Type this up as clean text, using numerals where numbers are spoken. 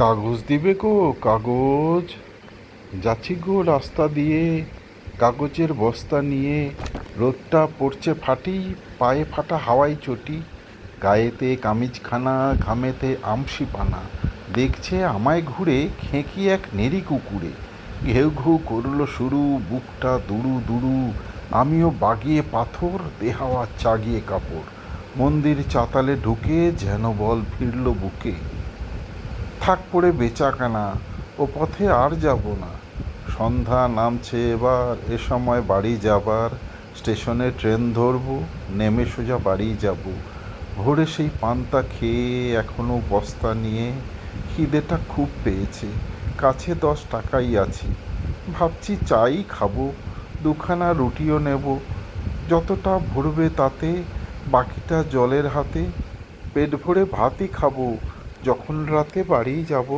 কাগজ দিবে গো, কাগজ। যাচ্ছি গো রাস্তা দিয়ে, কাগজের বস্তা নিয়ে। রোদটা পড়ছে ফাটি, পায়ে ফাটা হাওয়াই চটি। গায়েতে কামিজখানা, ঘামেতে আমসি পানা। দেখছে আমায় ঘুরে খেঁকি এক নেড়ি কুকুরে। ঘেউ ঘেউ করলো শুরু, বুকটা দুড়ু দুড়ু। আমিও বাগিয়ে পাথর, দেহাওয়া চাগিয়ে কাপড়। মন্দির চাতালে ঢুকে যেন বল ফিরল বুকে। থাক পড়ে বেচাকেনা, ও পথে আর যাব না। সন্ধ্যা নামছে এবার, এ সময় বাড়ি যাবার। স্টেশনে ট্রেন ধরবো, নেমে সোজা বাড়ি যাব। ভোরে সেই পান্তা খেয়ে এখনো বস্তা নিয়ে। খিদেটা খুব পেয়েছে, কাছে 10 টাকাই আছে। ভাবছি চাই খাবো, দুখানা রুটিও নেব। যতটা ভরবে তাতে, বাকিটা জলের হাতে। পেট ভরে ভাতই খাবো, যখন রাতে বাড়ি যাব।